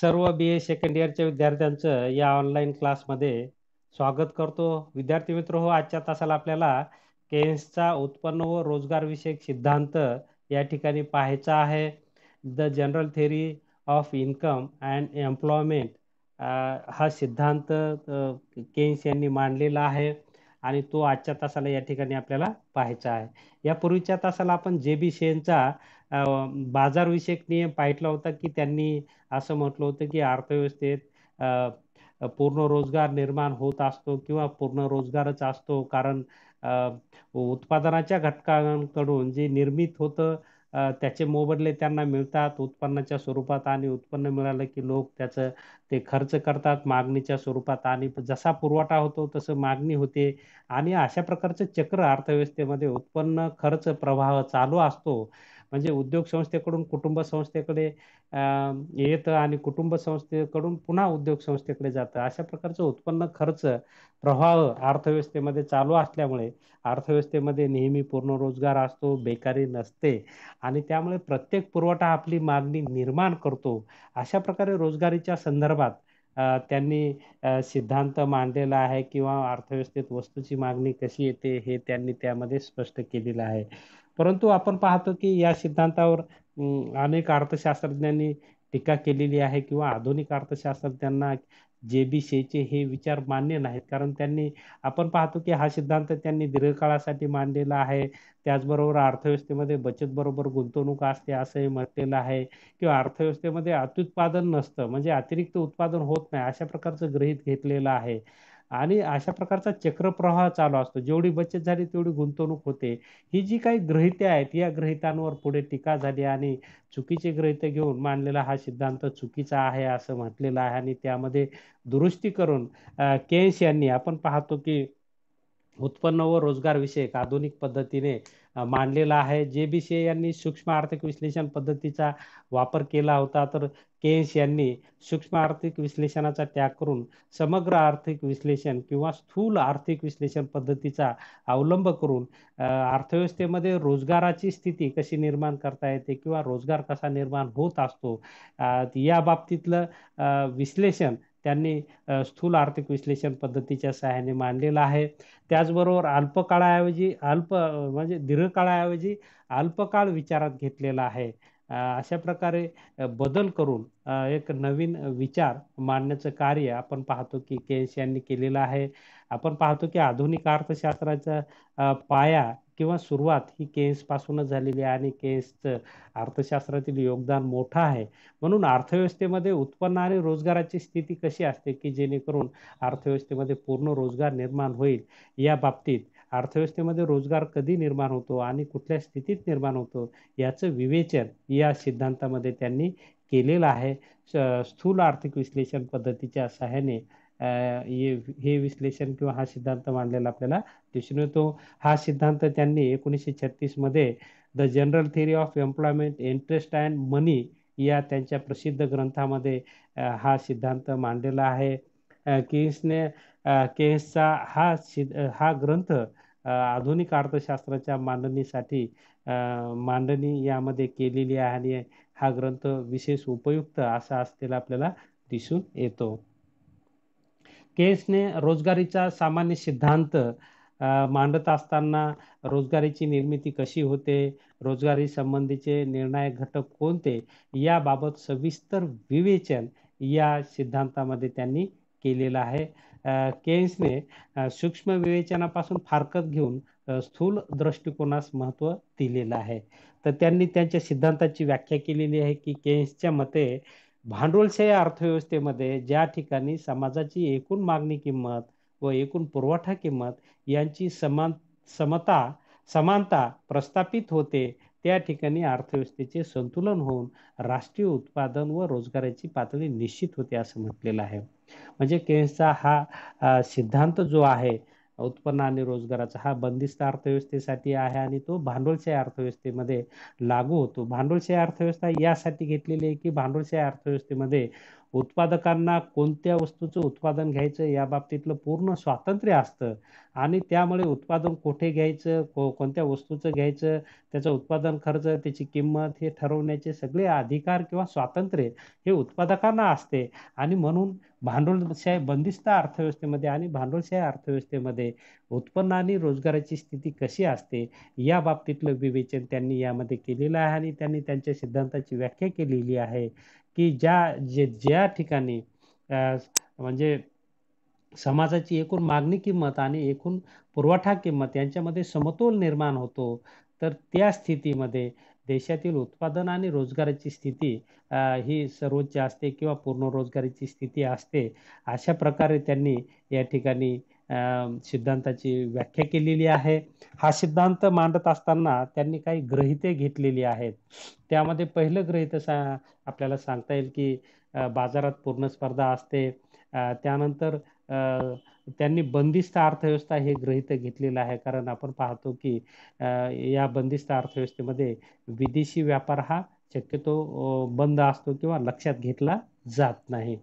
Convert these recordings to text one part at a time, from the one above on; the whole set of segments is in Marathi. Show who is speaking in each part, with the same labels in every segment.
Speaker 1: सर्व BA सेकंड इयरच्या विद्यार्थ्यांचं या ऑनलाईन क्लासमध्ये स्वागत करतो. विद्यार्थी मित्र हो, आजच्या तासाला आपल्याला केन्सचा उत्पन्न व रोजगार विषयक सिद्धांत या ठिकाणी पाहायचा आहे. The general theory of income and employment हा सिद्धांत केन्स यांनी मांडलेला आहे आणि तो आजच्या तासाला या ठिकाणी आपल्याला पाहायचा आहे. यापूर्वीच्या तासाला आपण JB शेनचा बाजारविषयक नियम पाहितला होता की त्यांनी असं म्हटलं होतं की अर्थव्यवस्थेत पूर्ण रोजगार निर्माण होत असतो किंवा पूर्ण रोजगारच असतो, कारण उत्पादनाच्या घटकांकडून जे निर्मित होतं त्याचे मोबदले त्यांना मिळतात उत्पन्नाच्या स्वरूपात, आणि उत्पन्न मिळालं की लोक त्याचं ते खर्च करतात मागणीच्या स्वरूपात, आणि जसा पुरवठा होतो तसं मागणी होते. आणि अशा प्रकारचं चक्र अर्थव्यवस्थेमध्ये उत्पन्न खर्च प्रवाह चालू असतो. म्हणजे उद्योग संस्थेकडून कुटुंब संस्थेकडे येतं आणि कुटुंब संस्थेकडून पुन्हा उद्योग संस्थेकडे जातं. अशा प्रकारचं उत्पन्न खर्च प्रवाह अर्थव्यवस्थेमध्ये चालू असल्यामुळे अर्थव्यवस्थेमध्ये नेहमी पूर्ण रोजगार असतो, बेकारी नसते, आणि त्यामुळे प्रत्येक पुरवठा आपली मागणी निर्माण करतो. अशा प्रकारे रोजगारीच्या संदर्भात त्यांनी सिद्धांत मांडलेला आहे, किंवा अर्थव्यवस्थेत वस्तूची मागणी कशी येते हे त्यांनी त्यामध्ये स्पष्ट केलेलं आहे. परंतु आपण पाहतो की या सिद्धांतावर अनेक अर्थशास्त्रज्ञांनी टीका केलेली आहे, किंवा आधुनिक अर्थशास्त्रज्ञांना JB शेचे हे विचार मान्य नाहीत, कारण आपण पाहतो की हा सिद्धांत त्यांनी दीर्घकाळासाठी मांडलेला आहे. त्याचबरोबर अर्थव्यवस्थेमध्ये बचत बरोबर गुंतवणूक असते असंही म्हटलेलं आहे, किंवा अर्थव्यवस्थेमध्ये अत्युत्पादन नसतं, म्हणजे अतिरिक्त उत्पादन होत नाही, अशा प्रकारचं गृहीत घेतलेलं आहे. आणि अशा प्रकारचा चक्रप्रवाह चालू असतो, जेवढी बचत झाली तेवढी गुंतवणूक होते. ही जी काही गृहीते आहेत या गृहीतांवर पुढे टीका झाली, आणि चुकीचे गृहीते घेऊन मांडलेला हा सिद्धांत चुकीचा आहे असं म्हटलेलं आहे, आणि त्यामध्ये दुरुस्ती करून केन्स यांनी आपण पाहतो की उत्पन्न व रोजगार विषयक आधुनिक पद्धतीने मांडलेला आहे. JB शे यांनी सूक्ष्म आर्थिक विश्लेषण पद्धतीचा वापर केला होता, तर केन्स यांनी सूक्ष्म आर्थिक विश्लेषणाचा त्याग करून समग्र आर्थिक विश्लेषण किंवा स्थूल आर्थिक विश्लेषण पद्धतीचा अवलंब करून अर्थव्यवस्थेमध्ये रोजगाराची स्थिती कशी निर्माण करता येते किंवा रोजगार कसा निर्माण होत असतो या बाबतीतलं विश्लेषण त्यांनी स्थूल आर्थिक विश्लेषण पद्धतीच्या सहाय्याने मांडलेलं आहे. त्याचबरोबर अल्पकाळाऐवजी म्हणजे दीर्घकाळाऐवजी अल्पकाळ विचारात घेतलेला आहे. अशा प्रकारे बदल करून एक नवीन विचार मांडण्याचं कार्य आपण पाहतो की केन्स यांनी केलेलं आहे. आपण पाहतो की आधुनिक अर्थशास्त्राचा पाया किंवा सुरुवात ही केन्स पासूनच झालेली आहे, आणि केन्सचं अर्थशास्त्रातील योगदान मोठं आहे. म्हणून अर्थव्यवस्थेमध्ये उत्पन्न आणि रोजगाराची स्थिती कशी असते की जेणेकरून अर्थव्यवस्थेमध्ये पूर्ण रोजगार निर्माण होईल, या बाबतीत अर्थव्यवस्थेमध्ये रोजगार कधी निर्माण होतो आणि कुठल्या स्थितीत निर्माण होतो याचं विवेचन या सिद्धांतामध्ये त्यांनी केलेलं आहे. स्थूल आर्थिक विश्लेषण पद्धतीच्या सहाय्याने हे विश्लेषण किंवा हा सिद्धांत मांडलेला आपल्याला दिसून येतो. हा सिद्धांत त्यांनी 1936 मध्ये the general theory of employment, interest and money या त्यांच्या प्रसिद्ध ग्रंथामध्ये हा सिद्धांत मांडलेला आहे. केन्सने केन्सचा हा ग्रंथ आधुनिक अर्थशास्त्राच्या मांडणीसाठी मांडणी यामध्ये केलेली आहे, आणि हा ग्रंथ विशेष उपयुक्त असा असलेला आपल्याला दिसून येतो. केन्सने रोजगारीचा सामान्य सिद्धांत मांडत असताना रोजगारीची निर्मिती कशी होते, रोजगारी संबंधीचे निर्णायक घटक कोणते याबाबत सविस्तर विवेचन या सिद्धांतामध्ये त्यांनी केलेलं आहे. केन्सने सूक्ष्म विवेचनापासून फारकत घेऊन स्थूल दृष्टिकोनास महत्त्व दिलेलं आहे. तर त्यांनी त्यांच्या सिद्धांताची व्याख्या केलेली आहे की केन्सच्या मते भांडवलशाही अर्थव्यवस्थेमध्ये ज्या ठिकाणी समाजाची एकूण मागणी किंमत व एकूण पुरवठा किंमत यांची समता समानता प्रस्थापित होते, त्या ठिकाणी अर्थव्यवस्थेचे संतुलन होऊन राष्ट्रीय उत्पादन व रोजगाराची पातळी निश्चित होते असं म्हटलेलं आहे. म्हणजे केन्सचा हा सिद्धांत जो आहे उत्पन्न आणि रोजगाराचा, हा बंदिस्त अर्थव्यवस्थेसाठी आहे, आणि तो भांडवलशाही अर्थव्यवस्थेमध्ये लागू होतो. भांडवलशाही अर्थव्यवस्था यासाठी घेतलेली आहे की भांडवलशाही अर्थव्यवस्थेमध्ये उत्पादकांना कोणत्या वस्तूचं उत्पादन घ्यायचं या बाबतीतलं पूर्ण स्वातंत्र्य असतं आणि त्यामुळे उत्पादन कुठे घ्यायचं, कोणत्या वस्तूचं घ्यायचं, त्याचं उत्पादन खर्च, त्याची किंमत हे ठरवण्याचे सगळे अधिकार किंवा स्वातंत्र्य हे उत्पादकांना असते. आणि म्हणून भांडवलशाही बंदिस्त अर्थव्यवस्थेमध्ये आणि भांडवलशाही अर्थव्यवस्थेमध्ये उत्पन्न आणि रोजगाराची स्थिती कशी असते या बाबतीतलं विवेचन त्यांनी यामध्ये केलेलं आहे आणि त्यांनी त्यांच्या सिद्धांताची व्याख्या केलेली आहे की ज्या ठिकाणी म्हणजे समाजाची एकूण मागणी किंमत आणि एकूण पुरवठा किंमत यांच्यामध्ये समतोल निर्माण होतो, तर त्या स्थितीमध्ये देशातील उत्पादन आणि रोजगाराची स्थिती ही सर्वोच्च असते किंवा पूर्ण रोजगाराची स्थिती असते. अशा प्रकारे त्यांनी या ठिकाणी सिद्धांताची व्याख्या केलेली आहे. हा सिद्धांत मांडत असताना त्यांनी काही गृहीते घेतलेली आहेत. त्यामध्ये पहिलं गृहीत आपल्याला सांगता येईल की बाजारात पूर्ण स्पर्धा असते. त्यानंतर त्यांनी बंदिस्त अर्थव्यवस्था हे गृहीत घेतलेलं आहे, कारण आपण पाहतो की या बंदिस्त अर्थव्यवस्थेमध्ये विदेशी व्यापार हा शक्यतो बंद असतो किंवा लक्षात घेतला जात नाही.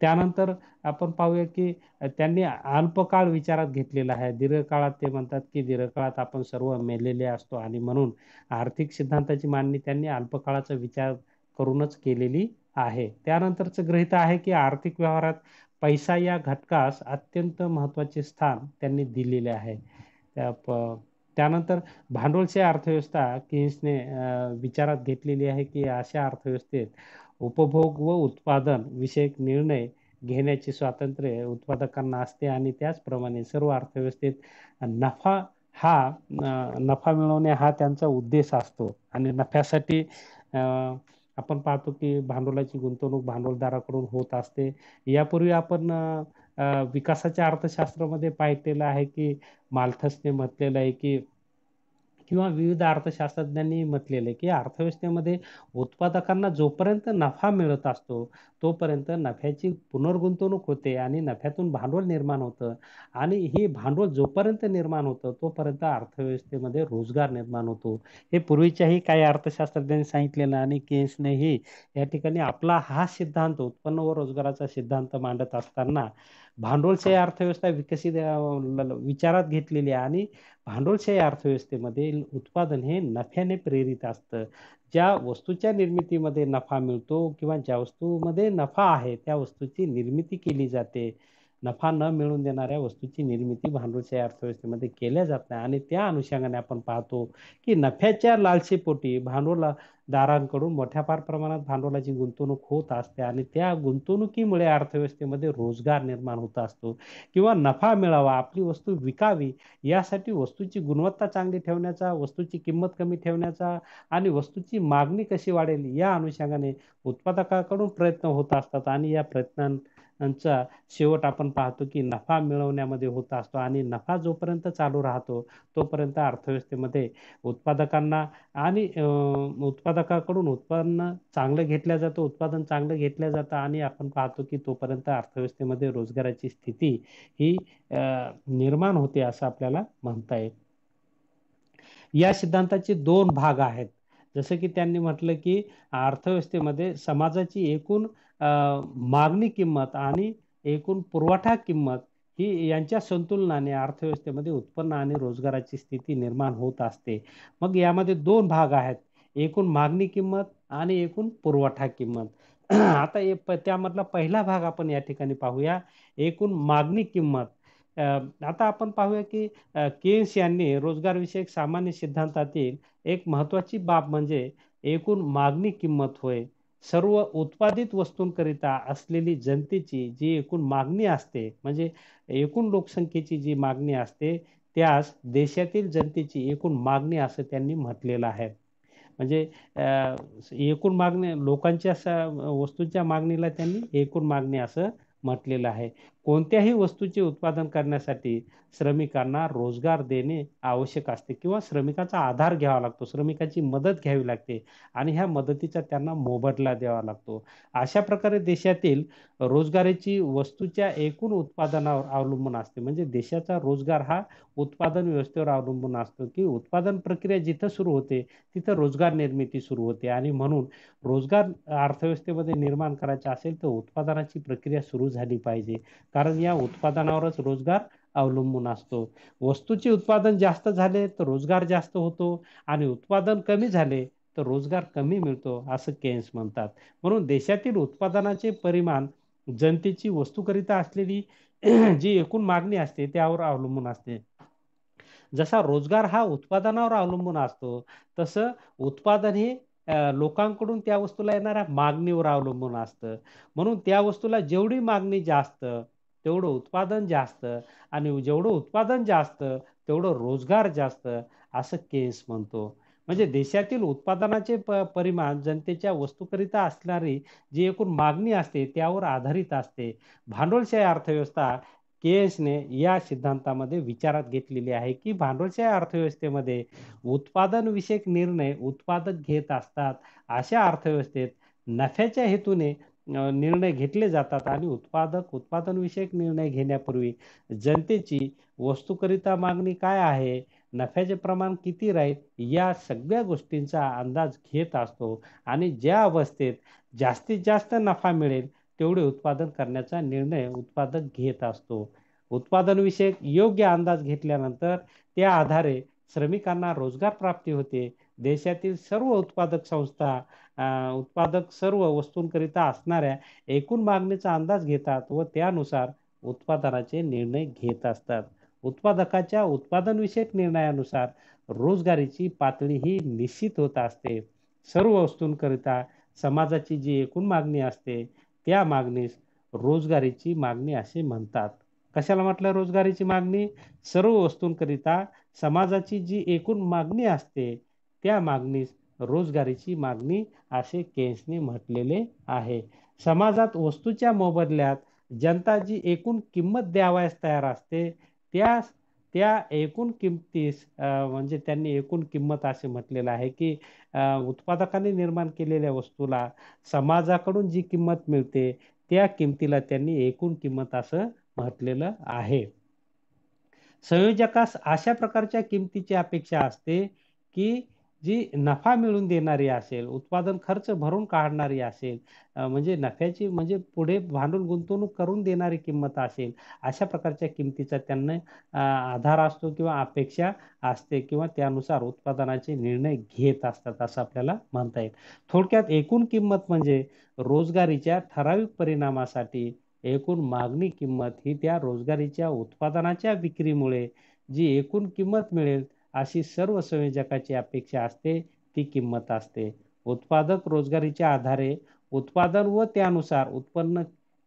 Speaker 1: त्यानंतर आपण पाहूया की त्यांनी अल्पकाळ विचारात घेतलेला आहे. दीर्घकाळात ते म्हणतात की दीर्घकाळात आपण सर्व मेलेले असतो आणि म्हणून आर्थिक सिद्धांताची मांडणी त्यांनी अल्पकाळाचा विचार करूनच केलेली आहे. त्यानंतरचं गृहीत आहे की आर्थिक व्यवहारात पैसा या घटकास अत्यंत महत्त्वाचे स्थान त्यांनी दिलेले आहे. त्यानंतर भांडवलशाही अर्थव्यवस्था केन्सने विचारात घेतलेली आहे की अशा अर्थव्यवस्थेत उपभोग व उत्पादन विषयक निर्णय घेण्याचे स्वातंत्र्य उत्पादकांना असते आणि त्याचप्रमाणे सर्व अर्थव्यवस्थेत नफा नफा मिळवणे हा त्यांचा उद्देश असतो आणि नफ्यासाठी आपण पाहतो की भांडवलाची गुंतवणूक भांडवलदाराकडून होत असते. यापूर्वी आपण विकासाच्या अर्थशास्त्रामध्ये पाहिलेलं आहे की माल्थसने म्हटलेलं आहे की किंवा विविध अर्थशास्त्रज्ञांनी म्हटलेलं आहे की अर्थव्यवस्थेमध्ये उत्पादकांना जोपर्यंत नफा मिळत असतो तोपर्यंत नफ्याची पुनर्गुंतवणूक होते आणि नफ्यातून भांडवल निर्माण होतं आणि हे भांडवल जोपर्यंत निर्माण होतं तोपर्यंत अर्थव्यवस्थेमध्ये रोजगार निर्माण होतो. हे पूर्वीच्याही काही अर्थशास्त्रज्ञांनी सांगितलेलं आणि केन्सनेही या ठिकाणी आपला हा सिद्धांत उत्पन्न व रोजगाराचा सिद्धांत मांडत असताना भांडवलशाही अर्थव्यवस्था विकसित विचारात घेतलेली आहे आणि भांडवलशाही अर्थव्यवस्थेमध्ये उत्पादन हे नफ्याने प्रेरित असतं. ज्या वस्तूच्या निर्मितीमध्ये नफा मिळतो किंवा ज्या वस्तूमध्ये नफा आहे त्या वस्तूची निर्मिती केली जाते. नफा न मिळवून देणाऱ्या वस्तूची निर्मिती भांडवलशाही अर्थव्यवस्थेमध्ये केल्या जात नाही आणि त्या अनुषंगाने आपण पाहतो की नफ्याच्या लालसेपोटी भांडवलदारांकडून मोठ्या फार प्रमाणात भांडवलाची गुंतवणूक होत असते आणि त्या गुंतवणुकीमुळे अर्थव्यवस्थेमध्ये रोजगार निर्माण होत असतो किंवा नफा मिळावा, आपली वस्तू विकावी यासाठी वस्तूची गुणवत्ता चांगली ठेवण्याचा, वस्तूची किंमत कमी ठेवण्याचा आणि वस्तूची मागणी कशी वाढेल या अनुषंगाने उत्पादकाकडून प्रयत्न होत असतात आणि या प्रयत्नांचा शेवट आपण पाहतो की नफा मिळवण्यामध्ये होत असतो आणि नफा जोपर्यंत चालू राहतो तोपर्यंत अर्थव्यवस्थेमध्ये उत्पादकांना आणि उत्पादकाकडून उत्पन्न चांगलं घेतलं जातं, उत्पादन चांगलं घेतलं जातं आणि आपण पाहतो की तोपर्यंत अर्थव्यवस्थेमध्ये रोजगाराची स्थिती ही निर्माण होते असं आपल्याला म्हणता येईल. या सिद्धांताचे दोन भाग आहेत. जसं की त्यांनी म्हटलं की अर्थव्यवस्थेमध्ये समाजाची एकूण मागणी किंमत आणि एकूण पुरवठा किंमत ही यांच्या संतुलनाने अर्थव्यवस्थेमध्ये उत्पन्न आणि रोजगाराची स्थिती निर्माण होत असते. मग यामध्ये दोन भाग आहेत. एकूण मागणी किंमत आणि एकूण पुरवठा किंमत. आता त्यामधला पहिला भाग आपण या ठिकाणी पाहूया. एकूण मागणी किंमत. आता आपण पाहूया की केन्स यांनी रोजगारविषयक सामान्य सिद्धांतातील एक महत्त्वाची बाब म्हणजे एकूण मागणी किंमत होय. सर्व उत्पादित वस्तूंकरिता असलेली जनतेची जी एकूण मागणी असते, म्हणजे एकूण लोकसंख्येची जी मागणी असते, त्यास देशातील जनतेची एकूण मागणी असं त्यांनी म्हटलेलं आहे. म्हणजे एकूण मागणी लोकांच्या वस्तूंच्या मागणीला त्यांनी एकूण मागणी असं म्हटलेलं आहे. कोणत्याही वस्तूचे उत्पादन करण्यासाठी श्रमिकांना रोजगार देणे आवश्यक असते किंवा श्रमिकाचा आधार घ्यावा लागतो, श्रमिकाची मदत घ्यावी लागते आणि ह्या मदतीचा त्यांना मोबदला द्यावा लागतो. अशा प्रकारे देशातील रोजगाराची वस्तूच्या एकूण उत्पादनावर अवलंबून असते. म्हणजे देशाचा रोजगार हा उत्पादन व्यवस्थेवर अवलंबून असतो, की उत्पादन प्रक्रिया जिथं सुरू होते, तिथं रोजगार निर्मिती सुरू होते आणि म्हणून रोजगार अर्थव्यवस्थेमध्ये निर्माण करायचा असेल तर उत्पादनाची प्रक्रिया सुरू झाली पाहिजे. कारण या उत्पादनावरच रोजगार अवलंबून असतो. वस्तूचे उत्पादन जास्त झाले तर रोजगार जास्त होतो आणि उत्पादन कमी झाले तर रोजगार कमी मिळतो असं केन्स म्हणतात. म्हणून देशातील उत्पादनाचे परिमाण जनतेची वस्तूकरिता असलेली जी एकूण मागणी असते त्यावर अवलंबून असते. जसा रोजगार हा उत्पादनावर अवलंबून असतो, तसं उत्पादन हे लोकांकडून त्या वस्तूला येणाऱ्या मागणीवर अवलंबून असतं. म्हणून त्या वस्तूला जेवढी मागणी जास्त, तेवढं उत्पादन जास्त आणि जेवढं उत्पादन जास्त, तेवढं रोजगार जास्त, असं केन्स म्हणतो. म्हणजे देशातील उत्पादनाचे परिमाण जनतेच्या वस्तूकरिता असणारी जी एकूण मागणी असते त्यावर आधारित असते. भांडवलशाही अर्थव्यवस्था केएसने या सिद्धांतामध्ये विचारात घेतलेली आहे, की भांडवलशाही अर्थव्यवस्थेमध्ये उत्पादनविषयक निर्णय उत्पादक घेत असतात. अशा अर्थव्यवस्थेत नफ्याच्या हेतूने निर्णय घेतले जातात आणि उत्पादनविषयक निर्णय घेण्यापूर्वी जनतेची वस्तूकरिता मागणी काय आहे, नफ्याचे प्रमाण किती राहील या सगळ्या गोष्टींचा अंदाज घेत असतो आणि ज्या अवस्थेत जास्तीत जास्त नफा मिळेल तेवढे उत्पादन करण्याचा निर्णय उत्पादक घेत असतो. उत्पादनविषयक योग्य अंदाज घेतल्यानंतर त्या आधारे श्रमिकांना रोजगार प्राप्ती होते. देशातील सर्व उत्पादक संस्था उत्पादक सर्व वस्तूंकरिता असणाऱ्या एकूण मागणीचा अंदाज घेतात व त्यानुसार उत्पादनाचे निर्णय घेत असतात. उत्पादकाच्या उत्पादनविषयक निर्णयानुसार रोजगारीची पातळी ही निश्चित होत असते. सर्व वस्तूंकरिता समाजाची जी एकूण मागणी असते त्या मागणीस रोजगारीची मागणी असे म्हणतात. कशाला म्हटलं रोजगारीची मागणी? सर्व वस्तूंकरिता समाजाची जी एकूण मागणी असते त्या मागणीस रोजगारीची मागणी असे केन्सने म्हटलेले आहे. समाजात वस्तूच्या मोबदल्यात जनता जी एकूण किंमत द्यावयास तयार असते त्या त्या एकूण किमतीस म्हणजे त्यांनी एकूण किंमत असे म्हटलेलं आहे, की उत्पादकांनी निर्माण केलेल्या वस्तूला समाजाकडून जी किंमत मिळते त्या किमतीला त्यांनी एकूण किंमत असं म्हटलेलं आहे. संयोजकास अशा प्रकारच्या किमतीची अपेक्षा असते, की जी नफा मिळवून देणारी असेल, उत्पादन खर्च भरून काढणारी असेल, म्हणजे नफ्याची म्हणजे पुढे भांडवल गुंतवणूक करून देणारी किंमत असेल, अशा प्रकारच्या किमतीचा त्यांना आधार असतो किंवा अपेक्षा असते किंवा त्यानुसार उत्पादनाचे निर्णय घेत असतात असं आपल्याला म्हणता येईल. थोडक्यात एकूण किंमत म्हणजे रोजगारीच्या ठराविक परिणामासाठी एकूण मागणी किंमत ही त्या रोजगारीच्या उत्पादनाच्या विक्रीमुळे जी एकूण किंमत मिळेल अशी सर्व संयोजकाची अपेक्षा असते ती किंमत असते. उत्पादक रोजगारीच्या आधारे उत्पादन व त्यानुसार उत्पन्न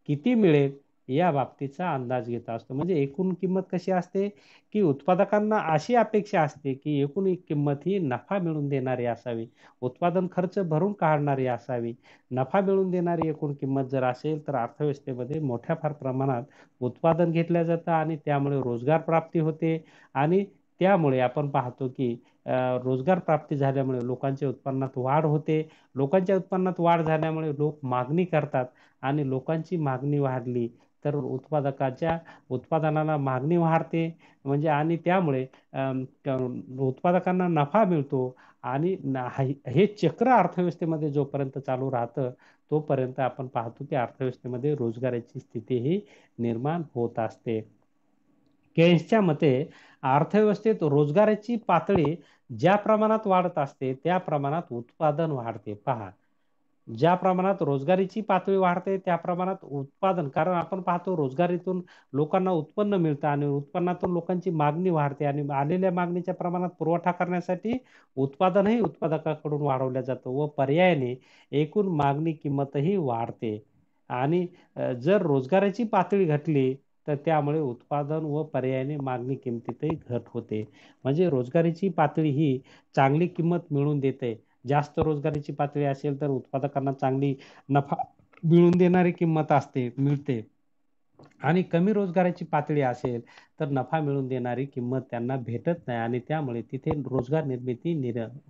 Speaker 1: किती मिळेल या बाबतीचा अंदाज घेत असतो. म्हणजे एकूण किंमत कशी असते, की उत्पादकांना अशी अपेक्षा असते की एकूण किंमत ही नफा मिळवून देणारी असावी, उत्पादन खर्च भरून काढणारी असावी. नफा मिळवून देणारी एकूण किंमत जर असेल तर अर्थव्यवस्थेमध्ये मोठ्या फार प्रमाणात उत्पादन घेतलं जातं आणि त्यामुळे रोजगार प्राप्ती होते आणि त्यामुळे आपण पाहतो की रोजगार प्राप्ती झाल्यामुळे लोकांच्या उत्पन्नात वाढ होते. लोकांच्या उत्पन्नात वाढ झाल्यामुळे लोक मागणी करतात आणि लोकांची मागणी वाढली तर उत्पादकाच्या उत्पादनाला मागणी वाढते म्हणजे आणि त्यामुळे उत्पादकांना नफा मिळतो आणि हे चक्र अर्थव्यवस्थेमध्ये जोपर्यंत चालू राहतं तोपर्यंत आपण पाहतो की अर्थव्यवस्थेमध्ये रोजगाराची स्थिती ही निर्माण होत असते. केन्सच्या मते अर्थव्यवस्थेत रोजगाराची पातळी ज्या प्रमाणात वाढत असते त्या प्रमाणात उत्पादन वाढते. पहा, ज्या प्रमाणात रोजगारीची पातळी वाढते त्या प्रमाणात उत्पादन, कारण आपण पाहतो रोजगारीतून लोकांना उत्पन्न मिळतं आणि उत्पन्नातून लोकांची मागणी वाढते आणि आलेल्या मागणीच्या प्रमाणात पुरवठा करण्यासाठी उत्पादनही उत्पादकाकडून वाढवलं जातं व पर्यायाने एकूण मागणी किंमतही वाढते. आणि जर रोजगाराची पातळी घटली तर त्यामुळे उत्पादन व पर्यायाने मागणी किमतीतही घट होते. म्हणजे रोजगारीची पातळी ही चांगली किंमत मिळवून देते. जास्त रोजगारीची पातळी असेल तर उत्पादकांना चांगली नफा मिळवून देणारी किंमत असते मिळते आणि कमी रोजगाराची पातळी असेल तर नफा मिळवून देणारी किंमत त्यांना भेटत नाही आणि त्यामुळे तिथे रोजगार निर्मिती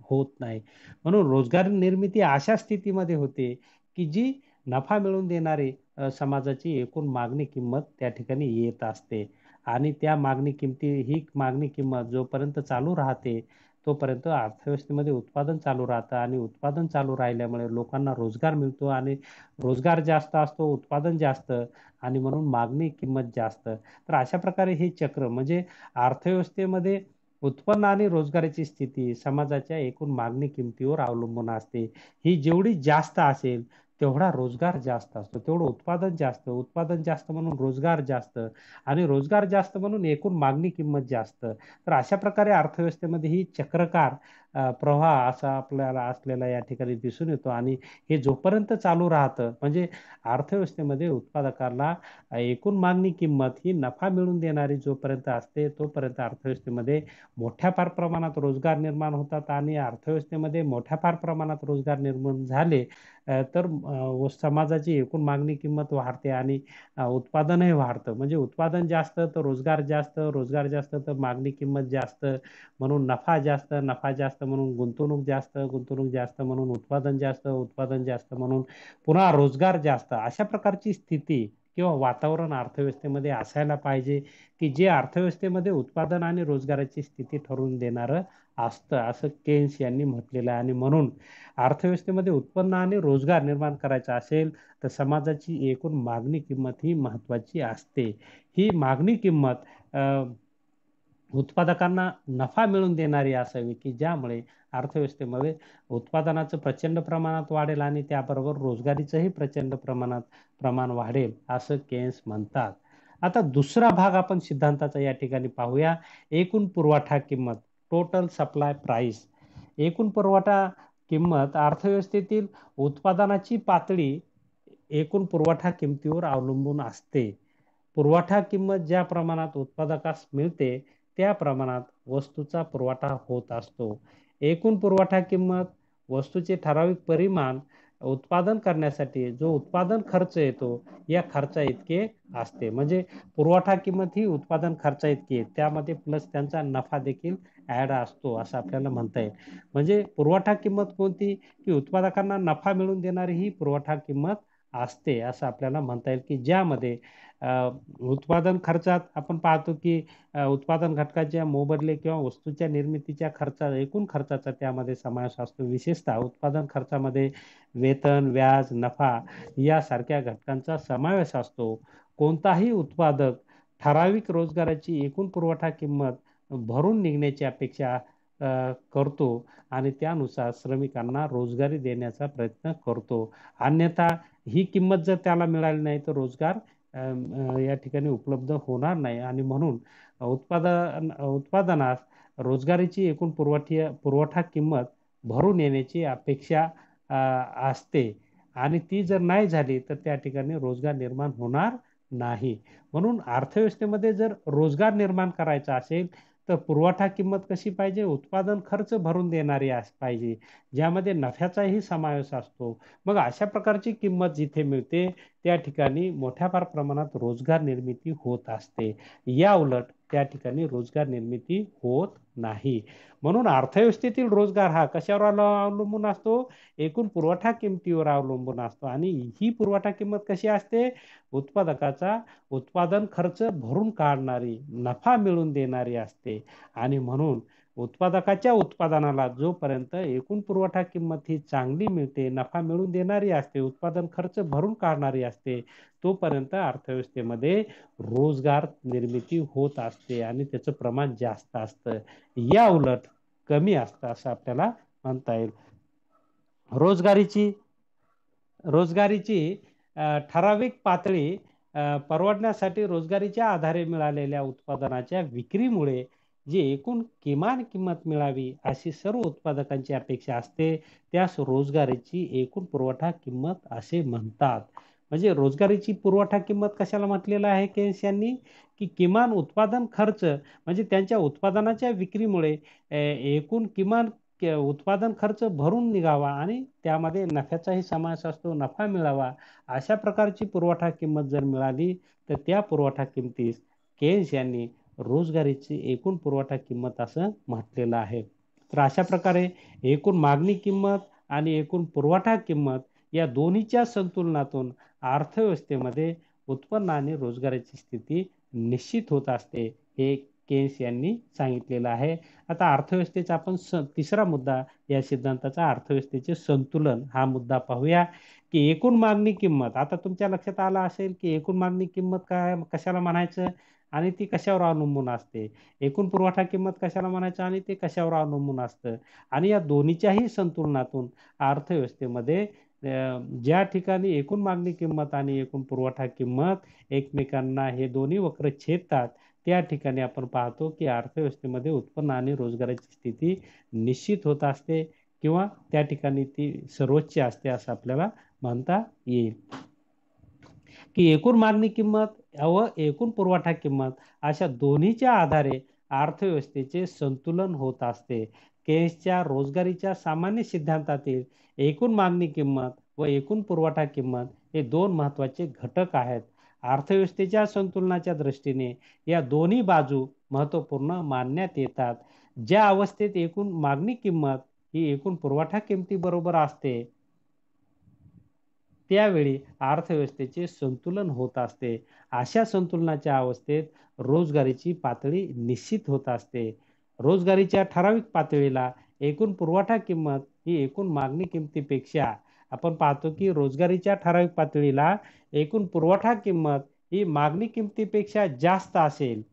Speaker 1: होत नाही. म्हणून रोजगार निर्मिती अशा स्थितीमध्ये होते की जी नफा मिळवून देणारी समाजाची एकूण मागणी किंमत त्या ठिकाणी येत असते आणि त्या ही मागणी किंमत जोपर्यंत चालू राहते तोपर्यंत अर्थव्यवस्थेमध्ये उत्पादन चालू राहतं आणि उत्पादन चालू राहिल्यामुळे लोकांना रोजगार मिळतो आणि रोजगार जास्त असतो, उत्पादन जास्त आणि म्हणून मागणी किंमत जास्त. तर अशा प्रकारे हे चक्र म्हणजे अर्थव्यवस्थेमध्ये उत्पन्न आणि रोजगाराची स्थिती समाजाच्या एकूण मागणी किमतीवर अवलंबून असते. ही जेवढी जास्त असेल तेवढा रोजगार जास्त असतो, तेवढं उत्पादन जास्त म्हणून रोजगार जास्त आणि रोजगार जास्त म्हणून एकूण मागणी किंमत जास्त. तर अशा प्रकारे अर्थव्यवस्थेमध्ये ही चक्रकार प्रवाह असा आपल्याला असलेला या ठिकाणी दिसून येतो आणि हे जोपर्यंत चालू राहतं म्हणजे अर्थव्यवस्थेमध्ये उत्पादकाला एकूण मागणी किंमत ही नफा मिळवून देणारी जोपर्यंत असते तोपर्यंत अर्थव्यवस्थेमध्ये मोठ्या फार प्रमाणात रोजगार निर्माण होतात आणि अर्थव्यवस्थेमध्ये मोठ्या फार प्रमाणात रोजगार निर्माण झाले तर समाजाची एकूण मागणी किंमत वाढते आणि उत्पादनही वाढतं. म्हणजे उत्पादन जास्त तर रोजगार जास्त तर मागणी किंमत जास्त म्हणून नफा जास्त म्हणून गुंतवणूक जास्त म्हणून उत्पादन जास्त म्हणून पुन्हा रोजगार जास्त. अशा प्रकारची स्थिती किंवा वातावरण अर्थव्यवस्थेमध्ये असायला पाहिजे की जे अर्थव्यवस्थेमध्ये उत्पादन आणि रोजगाराची स्थिती ठरवून देणारं असतं असं केन्स यांनी म्हटलेलं आहे. आणि म्हणून अर्थव्यवस्थेमध्ये उत्पन्न आणि रोजगार निर्माण करायचा असेल तर समाजाची एकूण मागणी किंमत ही महत्वाची असते. ही मागणी किंमत उत्पादकांना नफा मिळवून देणारी असावी की ज्यामुळे अर्थव्यवस्थेमध्ये उत्पादनाचं प्रचंड प्रमाणात वाढेल आणि त्याबरोबर रोजगारीचंही प्रचंड प्रमाण वाढेल असं केन्स म्हणतात. आता दुसरा भाग आपण सिद्धांताचा या ठिकाणी पाहूया. एकूण पुरवठा किंमत, टोटल सप्लाय प्राइस. एकूण पुरवठा किंमत अर्थव्यवस्थेतील उत्पादनाची पातळी एकूण पुरवठा किमतीवर अवलंबून असते. पुरवठा किंमत ज्या प्रमाणात उत्पादकास मिळते त्या प्रमाणात वस्तूचा पुरवठा होत असतो. एकूण पुरवठा किंमत वस्तूचे ठराविक परिमाण उत्पादन करण्यासाठी जो उत्पादन खर्च येतो या खर्चा इतके असते. म्हणजे पुरवठा किंमत ही उत्पादन खर्चा इतकी आहे, त्यामध्ये प्लस त्यांचा नफा देखील ऍड असतो असं आपल्याला म्हणता येईल. म्हणजे पुरवठा किंमत कोणती की उत्पादकांना नफा मिळवून देणारी ही पुरवठा किंमत असते असं आपल्याला म्हणता येईल की ज्यामध्ये उत्पादन खर्चात आपण पाहतो की उत्पादन घटकाच्या मोबदले किंवा वस्तूच्या निर्मितीच्या एकूण खर्चाचा त्यामध्ये समावेश असतो. विशेषतः उत्पादन खर्चामध्ये वेतन, व्याज, नफा यासारख्या घटकांचा समावेश असतो. कोणताही उत्पादक ठराविक रोजगाराची एकूण पुरवठा किंमत भरून निघण्याची अपेक्षा करतो आणि त्यानुसार श्रमिकांना रोजगारी देण्याचा प्रयत्न करतो. अन्यथा ही किंमत जर त्याला मिळाली नाही तर रोजगार या ठिकाणी उपलब्ध होणार नाही आणि म्हणून उत्पादनास रोजगारीची एकूण पुरवठा किंमत भरून येण्याची अपेक्षा असते आणि ती जर नाही झाली तर त्या ठिकाणी रोजगार निर्माण होणार नाही. म्हणून अर्थव्यवस्थेमध्ये जर रोजगार निर्माण करायचा असेल तर पुरवठा किंमत कशी पाहिजे, उत्पादन खर्च भरून देणारी पाहिजे ज्यामध्ये नफ्याचाही समावेश असतो. मग अशा प्रकारची किंमत जिथे मिळते त्या ठिकाणी मोठ्या फार प्रमाणात रोजगार निर्मिती होत असते. या उलट त्या ठिकाणी रोजगार निर्मिती होत नाही. म्हणून अर्थव्यवस्थेतील रोजगार हा कशावर अवलंबून असतो, एकूण पुरवठा किमतीवर अवलंबून असतो आणि ही पुरवठा किंमत कशी असते, उत्पादकाचा उत्पादन खर्च भरून काढणारी, नफा मिळवून देणारी असते. आणि म्हणून उत्पादकाच्या उत्पादनाला जोपर्यंत एकूण पुरवठा किंमत ही चांगली मिळते, नफा मिळवून देणारी असते, उत्पादन खर्च भरून काढणारी असते तोपर्यंत अर्थव्यवस्थेमध्ये रोजगार निर्मिती होत असते आणि त्याचं प्रमाण जास्त असतं. या उलट कमी असतं असं आपल्याला म्हणता येईल. रोजगारीची ठराविक पातळी परवडण्यासाठी रोजगारीच्या आधारे मिळालेल्या उत्पादनाच्या विक्रीमुळे जी एकूण किमान किंमत मिळावी अशी सर्व उत्पादकांची अपेक्षा असते त्यास रोजगारीची एकूण पुरवठा किंमत असे म्हणतात. म्हणजे रोजगारीची पुरवठा किंमत कशाला म्हटलेलं आहे केन्स यांनी की किमान उत्पादन खर्च म्हणजे त्यांच्या उत्पादनाच्या विक्रीमुळे एकूण किमान उत्पादन खर्च भरून निघावा आणि त्यामध्ये नफ्याचाही समावेश असतो, नफा मिळावा, अशा प्रकारची पुरवठा किंमत जर मिळाली तर त्या पुरवठा किमतीस केन्स यांनी रोजगारीची एकूण पुरवठा किंमत असं म्हटलेलं आहे. तर अशा प्रकारे एकूण मागणी किंमत आणि एकूण पुरवठा किंमत या दोन्हीच्या संतुलनातून अर्थव्यवस्थेमध्ये उत्पन्न आणि रोजगाराची स्थिती निश्चित होत असते, हे केन्स यांनी सांगितलेलं आहे. आता अर्थव्यवस्थेचा आपण तिसरा मुद्दा या सिद्धांताचा अर्थव्यवस्थेचे संतुलन हा मुद्दा पाहूया, की एकूण मागणी किंमत. आता तुमच्या लक्षात आलं असेल की एकूण मागणी किंमत काय कशाला म्हणायचं आणि ती कशावर अवलंबून असते. एकूण पुरवठा किंमत कशाला म्हणायचं आणि ते कशावर अवलंबून असतं. आणि या दोन्हीच्याही संतुलनातून अर्थव्यवस्थेमध्ये ज्या ठिकाणी एकूण मागणी किंमत आणि एकूण पुरवठा किंमत एकमेकांना हे दोन्ही वक्र छेदतात, त्या ठिकाणी आपण पाहतो की अर्थव्यवस्थेमध्ये उत्पन्न आणि रोजगाराची स्थिती निश्चित होत असते किंवा त्या ठिकाणी ती सर्वोच्च असते असं आपल्याला म्हणता येईल. की एकूण मागणी किंमत व एकूण पुरवठा किंमत अशा दोन्हीच्या आधारे अर्थव्यवस्थेचे संतुलन होत असते. केन्सच्या रोजगारीच्या सामान्य सिद्धांतातील एकूण मागणी किंमत व एकूण पुरवठा किंमत हे दोन महत्वाचे घटक आहेत. अर्थव्यवस्थेच्या संतुलनाच्या दृष्टीने या दोन्ही बाजू महत्वपूर्ण मानण्यात येतात. ज्या अवस्थेत एकूण मागणी किंमत ही एकूण पुरवठा किमतीबरोबर असते, त्यावेळी अर्थव्यवस्थेचे संतुलन होत असते. अशा संतुलनाच्या अवस्थेत रोजगारीची पातळी निश्चित होत असते. रोजगारीच्या ठराविक पातळीला एकूण पुरवठा किंमत ही एकूण मागणी किमतीपेक्षा, आपण पाहतो की रोजगारीच्या ठराविक पातळीला एकूण पुरवठा किंमत ही मागणी किमतीपेक्षा जास्त असेल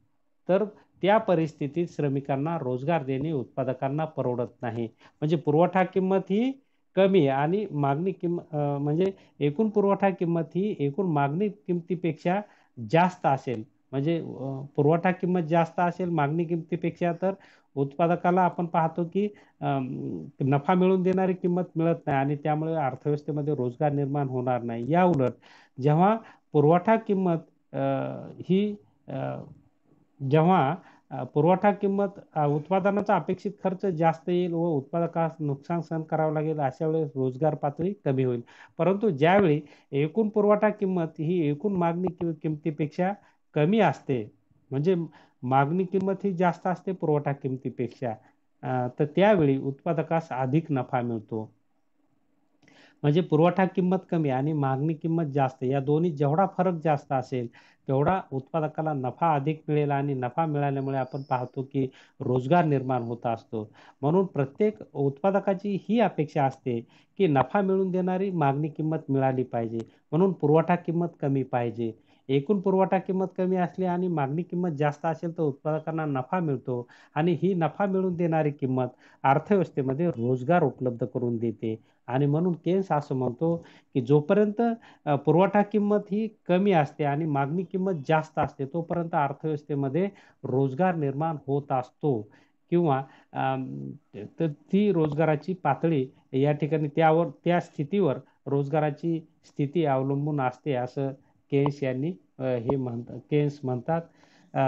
Speaker 1: तर त्या परिस्थितीत श्रमिकांना रोजगार देणे उत्पादकांना परवडत नाही. म्हणजे पुरवठा किंमत ही कमी आणि मागणी किंमत म्हणजे एकूण पुरवठा किंमत ही एकूण मागणी किमतीपेक्षा जास्त असेल. म्हणजे पुरवठा किंमत जास्त असेल मागणी किमतीपेक्षा, तर उत्पादकाला आपण पाहतो की नफा मिळवून देणारी किंमत मिळत नाही आणि त्यामुळे अर्थव्यवस्थेमध्ये रोजगार निर्माण होणार नाही. या उलट जेव्हा पुरवठा किंमत ही जेव्हा पुरवठा किंमत उत्पादनाचा अपेक्षित खर्च जास्त येईल व उत्पादकास नुकसान सहन करावं लागेल, अशा वेळेस रोजगार पातळी कमी होईल. परंतु ज्यावेळी एकूण पुरवठा किंमत ही एकूण मागणी किमतीपेक्षा कमी असते, म्हणजे मागणी किंमत ही जास्त असते पुरवठा किमतीपेक्षा, तर त्यावेळी उत्पादकास अधिक नफा मिळतो. म्हणजे पुरवठा किंमत कमी आणि मागणी किंमत जास्त, या दोन्ही जेवढा फरक जास्त असेल तेवढा उत्पादकाला नफा अधिक मिळेल आणि नफा मिळाल्यामुळे आपण पाहतो की रोजगार निर्माण होत असतो. म्हणून प्रत्येक उत्पादकाची ही अपेक्षा असते की नफा मिळवून देणारी मागणी किंमत मिळाली पाहिजे, म्हणून पुरवठा किंमत कमी पाहिजे. एकूण पुरवठा किंमत कमी असली आणि मागणी किंमत जास्त असेल तर उत्पादकांना नफा मिळतो आणि ही नफा मिळवून देणारी किंमत अर्थव्यवस्थेमध्ये रोजगार उपलब्ध करून देते. आणि म्हणून केन्स असं म्हणतो की जोपर्यंत पुरवठा किंमत ही कमी असते आणि मागणी किंमत जास्त असते, तोपर्यंत अर्थव्यवस्थेमध्ये रोजगार निर्माण होत असतो किंवा तर ती रोजगाराची पातळी या ठिकाणी त्या स्थितीवर रोजगाराची स्थिती अवलंबून असते असं केन्स म्हणतात.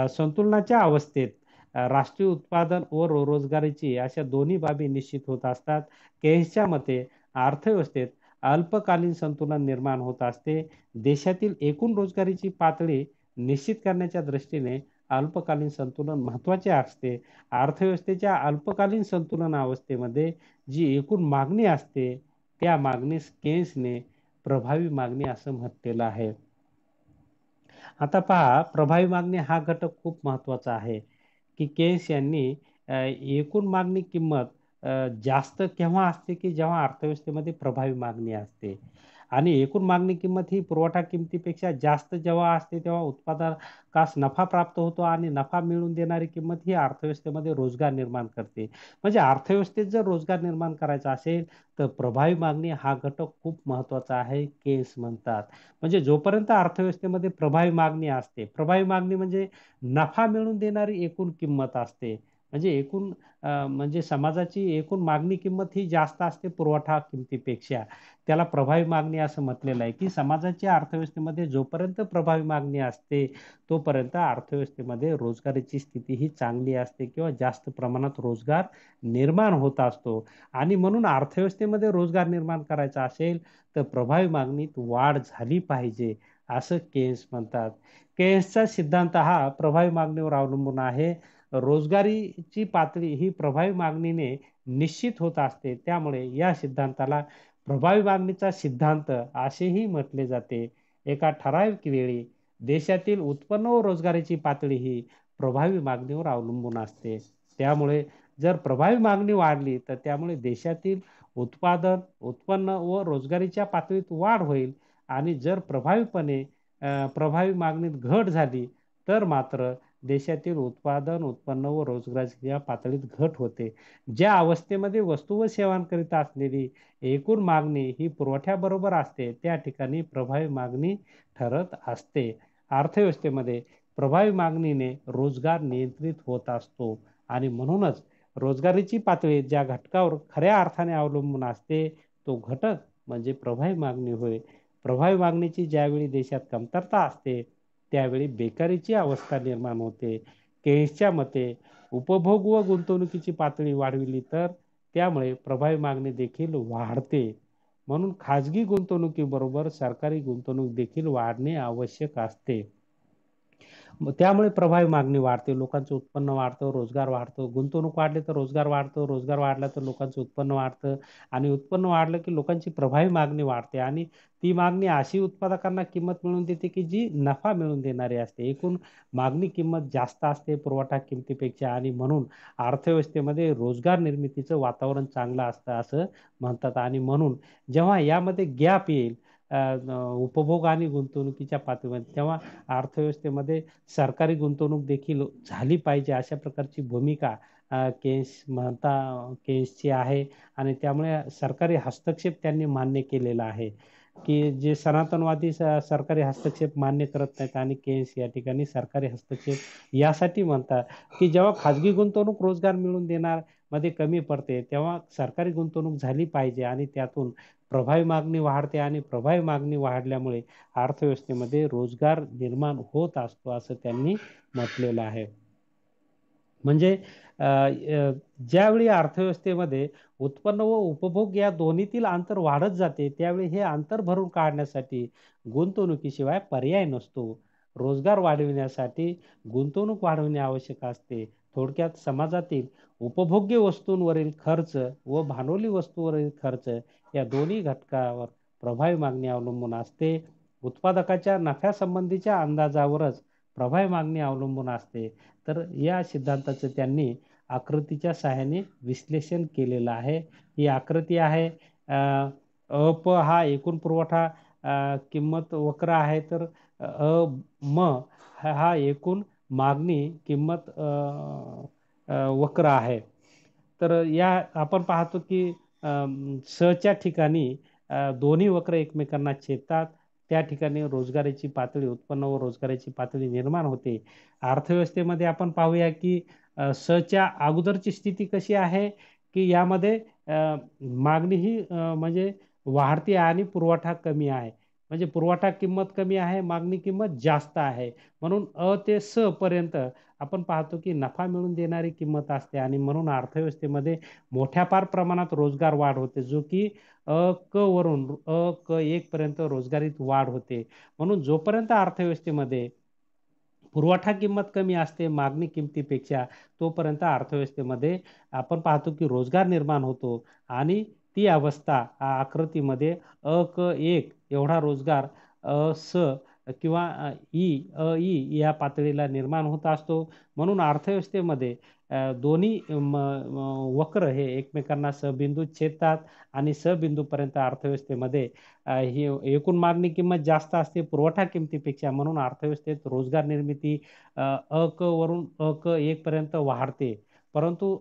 Speaker 1: संतुलनाच्या अवस्थेत राष्ट्रीय उत्पादन व रोजगारीची अशा दोन्ही बाबी निश्चित होत असतात. केन्सच्या मते अर्थव्यवस्थेत अल्पकालीन संतुलन निर्माण होत असते. देशातील एकूण रोजगारीची पातळी निश्चित करण्याच्या दृष्टीने अल्पकालीन संतुलन महत्वाचे असते. अर्थव्यवस्थेच्या अल्पकालीन संतुलन अवस्थेमध्ये जी एकूण मागणी असते त्या मागणीस केन्सने प्रभावी मागणी असं म्हटलेलं आहे. आता पहा, प्रभावी मागणी हा घटक खूप महत्वाचा आहे की केन्स यांनी एकूण मागणी किंमत जास्त केव्हा असते की जेव्हा अर्थव्यवस्थेमध्ये प्रभावी मागणी असते, आणि एकूण मागणी किंमत ही पुरवठा किमतीपेक्षा जास्त जेव्हा असते तेव्हा उत्पादकास नफा प्राप्त होतो आणि नफा मिळवून देणारी किंमत ही अर्थव्यवस्थेमध्ये रोजगार निर्माण करते. म्हणजे अर्थव्यवस्थेत जर रोजगार निर्माण करायचा असेल तर प्रभावी मागणी हा घटक खूप महत्वाचा आहे, केन्स म्हणतात. म्हणजे जोपर्यंत अर्थव्यवस्थेमध्ये प्रभावी मागणी असते, प्रभावी मागणी म्हणजे नफा मिळवून देणारी एकूण किंमत असते, म्हणजे म्हणजे समाजाची एकूण मागणी किंमत ही जास्त असते पुरवठा किमतीपेक्षा. त्याला प्रभावी मागणी असं म्हटलेलं आहे, की समाजाच्या अर्थव्यवस्थेमध्ये जोपर्यंत प्रभावी मागणी असते, तोपर्यंत अर्थव्यवस्थेमध्ये रोजगाराची स्थिती ही चांगली असते किंवा जास्त प्रमाणात रोजगार निर्माण होत असतो. आणि म्हणून अर्थव्यवस्थेमध्ये रोजगार निर्माण करायचा असेल, तर प्रभावी मागणीत वाढ झाली पाहिजे, असं केन्स म्हणतात. केन्सचा सिद्धांत हा प्रभावी मागणीवर अवलंबून आहे. रोजगारीची पातळी ही प्रभावी मागणीने निश्चित होत असते. त्यामुळे या सिद्धांताला प्रभावी मागणीचा सिद्धांत असेही म्हटले जाते. एका ठराविक वेळी देशातील उत्पन्न व रोजगाराची पातळी ही प्रभावी मागणीवर अवलंबून असते. त्यामुळे जर प्रभावी मागणी वाढली, तर त्यामुळे देशातील उत्पादन, उत्पन्न व रोजगारीच्या पातळीत वाढ होईल. आणि जर प्रभावी मागणीत घट झाली, तर मात्र देशातील उत्पादन, उत्पन्न व रोजगाराच्या पातळीत घट होते. ज्या अवस्थेमध्ये वस्तू व सेवांकरिता असलेली एकूण मागणी ही पुरवठ्याबरोबर असते, त्या ठिकाणी प्रभावी मागणी ठरत असते. अर्थव्यवस्थेमध्ये प्रभावी मागणीने रोजगार नियंत्रित होत असतो आणि म्हणूनच रोजगारीची पातळी ज्या घटकावर खऱ्या अर्थाने अवलंबून असते, तो घटक म्हणजे प्रभावी मागणी होय. प्रभावी मागणीची ज्यावेळी देशात कमतरता असते, त्यावेळी बेकारीची अवस्था निर्माण होते. केन्सच्या मते उपभोग व गुंतवणुकीची पातळी वाढविली तर त्यामुळे प्रभावी मागणी देखील वाढते. म्हणून खाजगी गुंतवणुकीबरोबर सरकारी गुंतवणूक देखील वाढणे आवश्यक असते. त्यामुळे प्रभावी मागणी वाढते, लोकांचं उत्पन्न वाढतं, रोजगार वाढतो. गुंतवणूक वाढली तर रोजगार वाढतो, रोजगार वाढला तर लोकांचं उत्पन्न वाढतं आणि उत्पन्न वाढलं की लोकांची प्रभावी मागणी वाढते आणि ती मागणी अशी उत्पादकांना किंमत मिळवून देते की जी नफा मिळवून देणारी असते. एकूण मागणी किंमत जास्त असते पुरवठा किमतीपेक्षा आणि म्हणून अर्थव्यवस्थेमध्ये रोजगार निर्मितीचं वातावरण चांगलं असतं असं म्हणतात. आणि म्हणून जेव्हा यामध्ये गॅप येईल उपभोग आणि गुंतवणुकीच्या पातळीमध्ये, तेव्हा अर्थव्यवस्थेमध्ये सरकारी गुंतवणूक देखील झाली पाहिजे, अशा प्रकारची भूमिका केन्सची आहे. आणि त्यामुळे सरकारी हस्तक्षेप त्यांनी मान्य केलेला आहे, की जे सनातनवादी सरकारी हस्तक्षेप मान्य करत नाहीत आणि केन्स या ठिकाणी सरकारी हस्तक्षेप यासाठी म्हणतात, की जेव्हा खाजगी गुंतवणूक रोजगार मिळवून देणार मध्ये कमी पडते, तेव्हा सरकारी गुंतवणूक झाली पाहिजे आणि त्यातून प्रभावी मागणी वाढते आणि प्रभावी मागणी वाढल्यामुळे अर्थव्यवस्थेमध्ये रोजगार निर्माण होत असतो, असं त्यांनी म्हटलेलं आहे. म्हणजे ज्यावेळी अर्थव्यवस्थेमध्ये उत्पन्न व उपभोग या दोन्हीतील अंतर वाढत जाते, त्यावेळी हे अंतर भरून काढण्यासाठी गुंतवणुकीशिवाय पर्याय नसतो. रोजगार वाढविण्यासाठी गुंतवणूक वाढवणे आवश्यक असते. थोडक्यात समाजातील उपभोग्य वस्तूंवरील खर्च व भांडवली वस्तूंवरील खर्च या दोन्ही घटकावर प्रभावी मागणी अवलंबून असते. उत्पादकाच्या नफ्यासंबंधीच्या अंदाजावरच प्रभावी मागणी अवलंबून असते. तर या सिद्धांताचं त्यांनी आकृतीच्या सहाय्याने विश्लेषण केलेलं आहे. ही आकृती आहे. अप हा एकूण पुरवठा किंमत वक्र आहे, तर म हा एकूण मागणी किंमत वक्र आहे. तर या आपण पाहतो की च्या ठिकाणी दोन्ही वक्र एकमेकांना छेदतात. त्या ठिकाणी रोजगाराची पातळी, उत्पन्न व रोजगाराची पातळी निर्माण होते. अर्थव्यवस्थेमध्ये आपण पाहूया की च्या अगोदरची स्थिती कशी आहे, की यामध्ये मागणी ही म्हणजे वाढते आणि पुरवठा कमी आहे. म्हणजे पुरवठा किंमत कमी आहे, मागणी किंमत जास्त आहे. म्हणून ते पर्यंत आपण पाहतो की नफा मिळवून देणारी किंमत असते आणि म्हणून अर्थव्यवस्थेमध्ये मोठ्या फार प्रमाणात रोजगार वाढ होते, जो की वरून क 1 पर्यंत रोजगारीत वाढ होते. म्हणून जोपर्यंत अर्थव्यवस्थेमध्ये पुरवठा किंमत कमी असते मागणी किमतीपेक्षा, तोपर्यंत अर्थव्यवस्थेमध्ये आपण पाहतो की रोजगार निर्माण होतो आणि ती अवस्था आकृतीमध्ये क 1 एवढा रोजगार किंवा ई या पातळीला निर्माण होत असतो. म्हणून अर्थव्यवस्थेमध्ये दोन्ही वक्र हे एकमेकांना सबिंदू छेदतात आणि सबिंदूपर्यंत अर्थव्यवस्थेमध्ये ही एकूण मागणी किंमत जास्त असते पुरवठा किमतीपेक्षा. म्हणून अर्थव्यवस्थेत रोजगार निर्मिती वरून क 1 पर्यंत वाढते. परंतु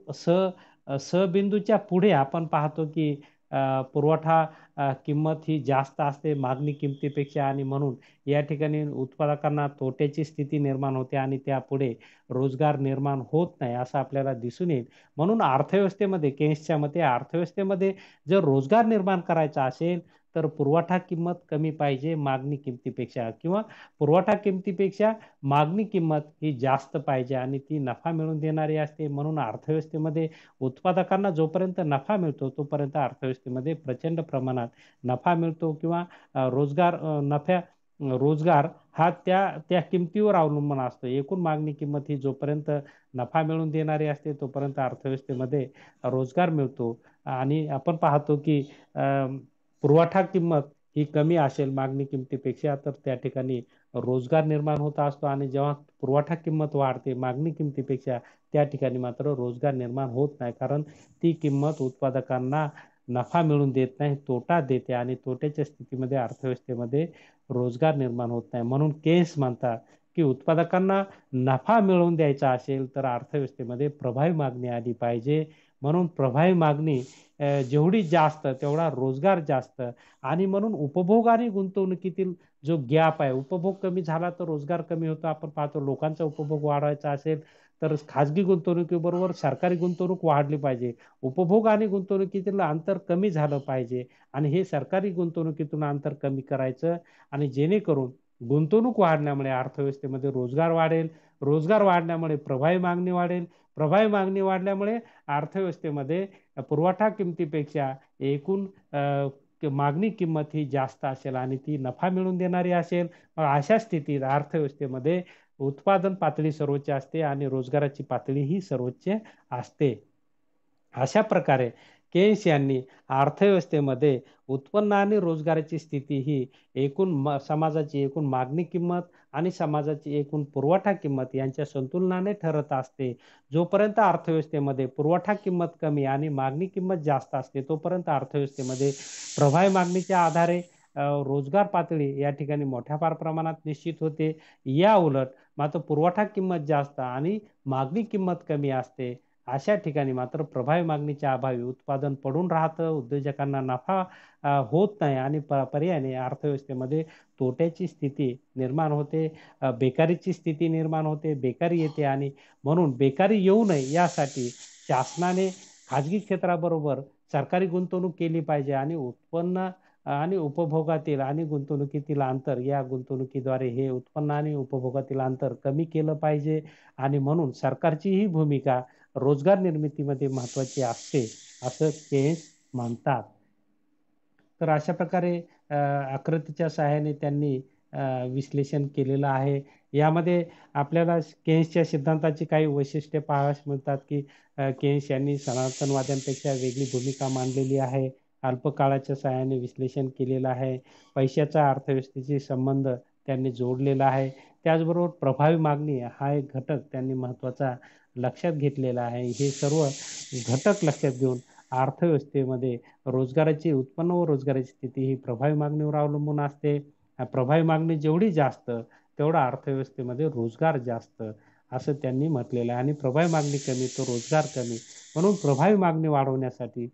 Speaker 1: सबिंदूच्या पुढे आपण पाहतो की पुरवठा किंमत ही जास्त असते मागणी किमतीपेक्षा आणि म्हणून या ठिकाणी उत्पादकांना तोट्याची स्थिती निर्माण होते आणि त्यापुढे रोजगार निर्माण होत नाही असं आपल्याला दिसून येईल. म्हणून अर्थव्यवस्थेमध्ये केन्सच्या मते अर्थव्यवस्थेमध्ये जर रोजगार निर्माण करायचा असेल तर पुरवठा किंमत कमी पाहिजे मागणी किमतीपेक्षा किंवा पुरवठा किमतीपेक्षा मागणी किंमत ही जास्त पाहिजे आणि ती नफा मिळवून देणारी असते. म्हणून अर्थव्यवस्थेमध्ये उत्पादकांना जोपर्यंत नफा मिळतो तोपर्यंत अर्थव्यवस्थेमध्ये प्रचंड प्रमाणात नफा मिळतो किंवा रोजगार हा त्या त्या किमतीवर अवलंबून असतो. एकूण मागणी किंमत ही जोपर्यंत नफा मिळवून देणारी असते तोपर्यंत अर्थव्यवस्थेमध्ये रोजगार मिळतो आणि आपण पाहतो की पुरवठा किंमत ही कमी असेल मागणी किमतीपेक्षा तर त्या ठिकाणी रोजगार निर्माण होत असतो आणि जेव्हा पुरवठा किंमत वाढते मागणी किमतीपेक्षा त्या ठिकाणी मात्र रोजगार निर्माण होत नाही कारण ती किंमत उत्पादकांना नफा मिळवून देत नाही तोटा देते आणि तोट्याच्या स्थितीमध्ये अर्थव्यवस्थेमध्ये रोजगार निर्माण होत नाही. म्हणून केन्स म्हणतात की उत्पादकांना नफा मिळवून द्यायचा असेल तर अर्थव्यवस्थेमध्ये प्रभावी मागणी आली पाहिजे. म्हणून प्रभावी मागणी जेवढी जास्त तेवढा रोजगार जास्त आणि म्हणून उपभोग आणि गुंतवणुकीतील जो गॅप आहे उपभोग कमी झाला तर रोजगार कमी होतो. आपण पाहतो लोकांचा उपभोग वाढवायचा असेल तर खाजगी गुंतवणुकीबरोबर सरकारी गुंतवणूक वाढली पाहिजे. उपभोग आणि गुंतवणुकीतील अंतर कमी झालं पाहिजे आणि हे सरकारी गुंतवणुकीतून अंतर कमी करायचं आणि जेणेकरून गुंतवणूक वाढण्यामुळे अर्थव्यवस्थेमध्ये रोजगार वाढेल. रोजगार वाढल्यामुळे प्रभावी मागणी वाढेल. प्रभावी मागणी वाढल्यामुळे अर्थव्यवस्थेमध्ये पुरवठा किमतीपेक्षा एकूण मागणी किंमत ही जास्त असेल आणि ती नफा मिळवून देणारी असेल. अशा स्थितीत अर्थव्यवस्थेमध्ये उत्पादन पातळी सर्वोच्च असते आणि रोजगाराची पातळी ही सर्वोच्च असते. अशा प्रकारे केन्स यांनी अर्थव्यवस्थेमध्ये उत्पन्न आणि रोजगाराची स्थिती ही समाजाची एकूण मागणी किंमत आणि समाजाची एकूण पुरवठा किंमत यांच्या संतुलनाने ठरत असते. जोपर्यंत अर्थव्यवस्थेमध्ये पुरवठा किंमत कमी आणि मागणी किंमत जास्त असते तोपर्यंत अर्थव्यवस्थेमध्ये प्रभावी मागणीच्या आधारे रोजगार पातळी या ठिकाणी मोठ्या प्रमाणात निश्चित होते. या उलट मात्र पुरवठा किंमत जास्त आणि मागणी किंमत कमी असते अशा ठिकाणी मात्र प्रभावी मागणीच्या अभावी उत्पादन पडून राहतं. उद्योजकांना नफा होत नाही आणि पर्यायाने अर्थव्यवस्थेमध्ये तोट्याची स्थिती निर्माण होते. बेकारीची स्थिती निर्माण होते. बेकारी येते आणि म्हणून बेकारी येऊ नये यासाठी शासनाने खाजगी क्षेत्राबरोबर सरकारी गुंतवणूक केली पाहिजे आणि उत्पन्न आणि उपभोगातील आणि गुंतवणुकीतील अंतर या गुंतवणुकीद्वारे हे उत्पन्न आणि उपभोगातील अंतर कमी केलं पाहिजे आणि म्हणून सरकारची ही भूमिका रोजगार निर्मितीमध्ये महत्वाची असते असं केन्स म्हणतात. तर अशा प्रकारे आकृतीच्या सहाय्याने त्यांनी विश्लेषण केलेलं आहे. यामध्ये आपल्याला केन्सच्या सिद्धांताची काही वैशिष्ट्ये पाहावयास मिळतात की केन्स यांनी सनातनवाद्यांपेक्षा वेगळी भूमिका मांडलेली आहे. अल्पकाळाच्या सहाय्याने विश्लेषण केलेलं आहे. पैशाचा अर्थव्यवस्थेशी संबंध त्यांनी जोडलेला आहे. त्याचबरोबर प्रभावी मागणी हा एक घटक त्यांनी महत्वाचा लक्षात घेतलेला आहे. हे सर्व घटक लक्षात घेऊन अर्थव्यवस्थेमध्ये रोजगाराची उत्पन्न व रोजगाराची स्थिती ही प्रभावी मागणीवर अवलंबून असते. प्रभावी मागणी जेवढी जास्त तेवढा अर्थव्यवस्थेमध्ये रोजगार जास्त असं त्यांनी म्हटलेलं आहे आणि प्रभावी मागणी कमी तो रोजगार कमी. म्हणून प्रभावी मागणी वाढवण्यासाठी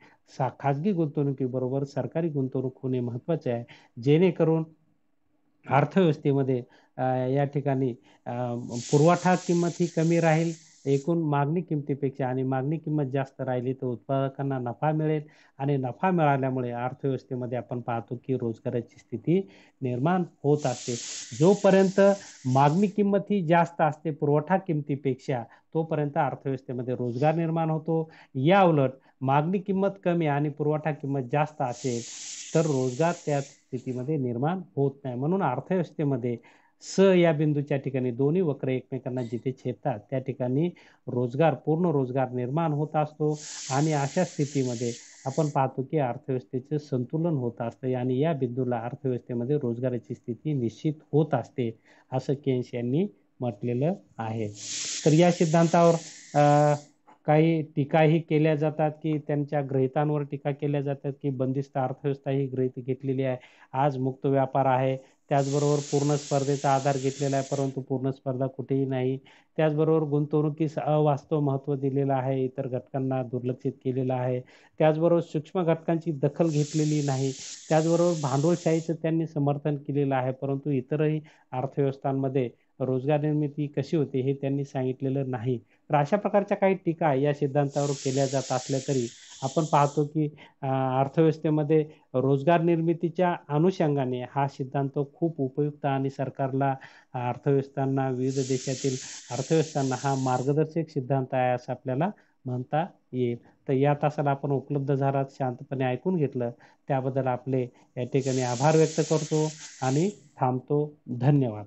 Speaker 1: खाजगी गुंतवणुकीबरोबर सरकारी गुंतवणूक होणे महत्वाचे आहे. जेणेकरून अर्थव्यवस्थेमध्ये या ठिकाणी पुरवठा किंमत ही कमी राहील एकूण मागणी किमतीपेक्षा आणि मागणी किंमत जास्त राहिली तर उत्पादकांना नफा मिळेल आणि नफा मिळाल्यामुळे अर्थव्यवस्थेमध्ये आपण पाहतो की रोजगाराची स्थिती निर्माण होत असते. जोपर्यंत मागणी किंमत ही जास्त असते पुरवठा किमतीपेक्षा तोपर्यंत अर्थव्यवस्थेमध्ये रोजगार निर्माण होतो. या उलट मागणी किंमत कमी आणि पुरवठा किंमत जास्त असेल तर रोजगार त्या स्थितीमध्ये निर्माण होत नाही. म्हणून अर्थव्यवस्थेमध्ये या बिंदूच्या ठिकाणी दोन्ही वक्र एकमेकांना जिथे छेदतात त्या ठिकाणी पूर्ण रोजगार निर्माण होत असतो आणि अशा स्थितीमध्ये आपण पाहतो की अर्थव्यवस्थेचे संतुलन होत असते आणि या बिंदूला अर्थव्यवस्थेमध्ये रोजगाराची स्थिती निश्चित होत असते असं केन्स यांनी म्हटलेलं आहे. तर या सिद्धांतावर काही टीकाही केल्या जातात की त्यांच्या गृहीतांवर टीका केल्या जातात की बंदिस्त अर्थव्यवस्था ही गृहीत घेतलेली आहे. आज मुक्त व्यापार आहे त्याचबरोबर पूर्ण स्पर्धेचा आधार घेतलेला आहे, परंतु पूर्ण स्पर्धा कुठेही नाही. त्याचबरोबर गुंतवणुकीस अवास्तव महत्त्व दिलेलं आहे, इतर घटकांना दुर्लक्षित केलेलं आहे. त्याचबरोबर सूक्ष्म घटकांची दखल घेतलेली नाही. त्याचबरोबर भांडवलशाहीचं त्यांनी समर्थन केलेलं आहे, परंतु इतरही अर्थव्यवस्थांमध्ये रोजगार निर्मिती कशी होते हे त्यांनी सांगितलेलं नाही. तर अशा प्रकारच्या काही टीका या सिद्धांतावर केल्या जात असल्या तरी आपण पाहतो की अर्थव्यवस्थेमध्ये रोजगार निर्मितीच्या अनुषंगाने हा सिद्धांत खूप उपयुक्त आणि सरकारला अर्थव्यवस्थांना विविध देशातील अर्थव्यवस्थांना हा मार्गदर्शक सिद्धांत आहे असं आपल्याला म्हणता येईल. तर या तासाला आपण उपलब्ध झालात, शांतपणे ऐकून घेतलं त्याबद्दल आपले या ठिकाणी आभार व्यक्त करतो आणि थांबतो. धन्यवाद.